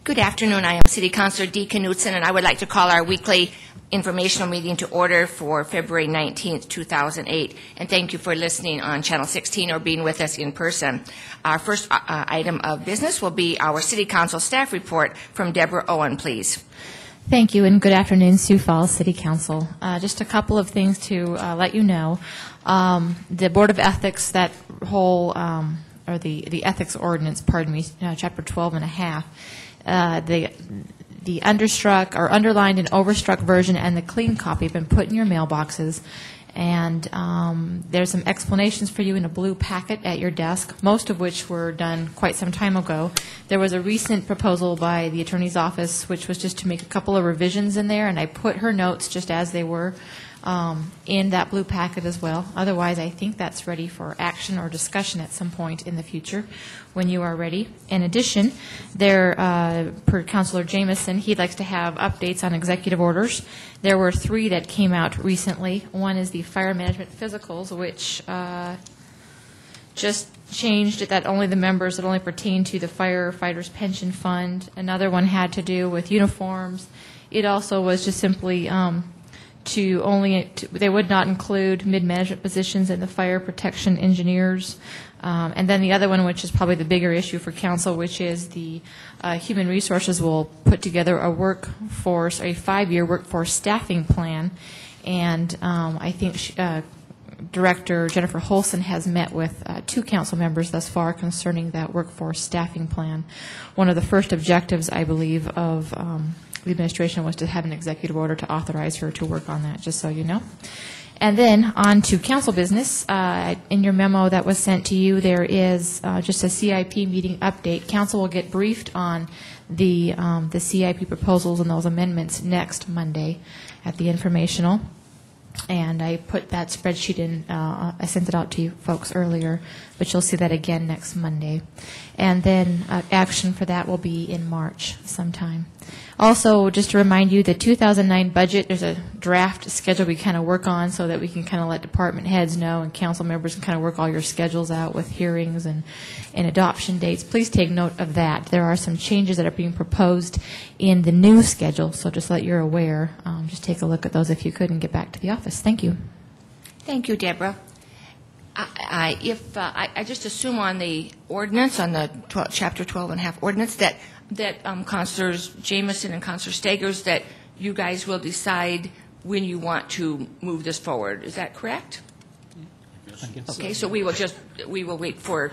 Good afternoon. I am City Councilor Dee Knudsen, and I would like to call our weekly informational meeting to order for February 19th, 2008. And thank you for listening on Channel 16 or being with us in person. Our first item of business will be our City Council staff report from Deborah Owen, please. Thank you, and good afternoon, Sioux Falls City Council. Just a couple of things to let you know. The Board of Ethics, that whole, or the ethics ordinance, pardon me, Chapter 12 and a half, the understruck or underlined and overstruck version and the clean copy have been put in your mailboxes, and there's some explanations for you in a blue packet at your desk, most of which were done quite some time ago. There was a recent proposal by the Attorney's Office which was just to make a couple of revisions in there, and I put her notes just as they were in that blue packet as well. Otherwise, I think that's ready for action or discussion at some point in the future when you are ready. In addition, per Councilor Jameson, he likes to have updates on executive orders. There were 3 that came out recently. One is the fire management physicals, which just changed it that only the members that only pertain to the firefighters pension fund. Another one had to do with uniforms. It also was just simply they would not include mid-management positions in the fire protection engineers. And then the other one, which is probably the bigger issue for council, which is the Human Resources will put together a 5-year workforce staffing plan. And I think Director Jennifer Holson has met with 2 council members thus far concerning that workforce staffing plan. One of the first objectives, I believe, of the administration was to have an executive order to authorize her to work on that, just so you know. And then on to council business. In your memo that was sent to you, there is just a CIP meeting update. Council will get briefed on the CIP proposals and those amendments next Monday at the informational. And I put that spreadsheet in, I sent it out to you folks earlier, but you'll see that again next Monday. And then action for that will be in March sometime. Also, just to remind you, the 2009 budget, there's a draft schedule we kind of work on so that we can kind of let department heads know and council members can kind of work all your schedules out with hearings and adoption dates. Please take note of that. There are some changes that are being proposed in the new schedule, so just so that you're aware. Just take a look at those if you could and get back to the office. Thank you. Thank you, Deborah. I just assume on the ordinance, on the Chapter 12 and a half ordinance, that Councilors Jameson and Councilor Stagers, that you guys will decide when you want to move this forward. Is that correct? I guess okay, so we will wait for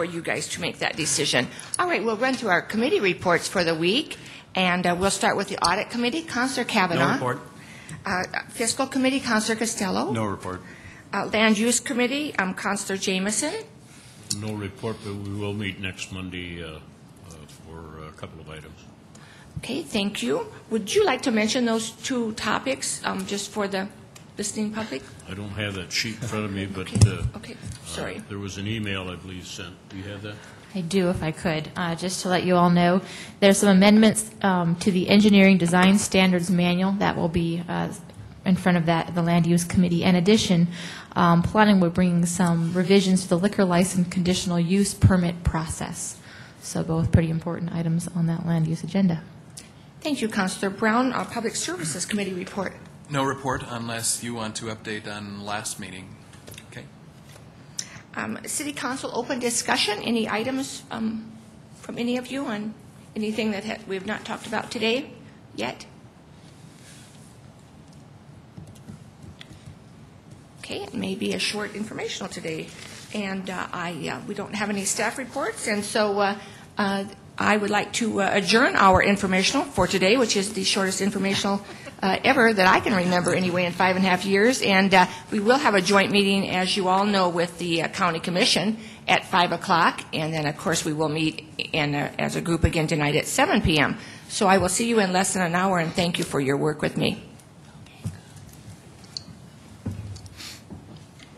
you guys to make that decision. All right, we'll run through our committee reports for the week, and we'll start with the Audit Committee. Councilor Kavanaugh. No report. Fiscal Committee, Councilor Costello. No report. Land Use Committee, Councilor Jameson. No report, but we will meet next Monday for a couple of items. Okay, thank you. Would you like to mention those 2 topics just for the listening public? I don't have that sheet in front of me, but okay. Sorry. There was an email, I believe, sent. Do you have that? I do, if I could. Just to let you all know, there's some amendments to the Engineering Design Standards Manual that will be in front of the Land Use Committee. In addition, planning will bring some revisions to the liquor license conditional use permit process. So both pretty important items on that land use agenda. Thank you, Councilor Brown. Our Public Services Committee report. No report unless you want to update on last meeting. Okay. City Council open discussion. Any items from any of you on anything that we have not talked about today yet? Okay, it may be a short informational today. And we don't have any staff reports, and so I would like to adjourn our informational for today, which is the shortest informational ever that I can remember anyway in 5.5 years. And we will have a joint meeting, as you all know, with the County Commission at 5 o'clock. And then, of course, we will meet as a group again tonight at 7 p.m. So I will see you in less than an hour, and thank you for your work with me.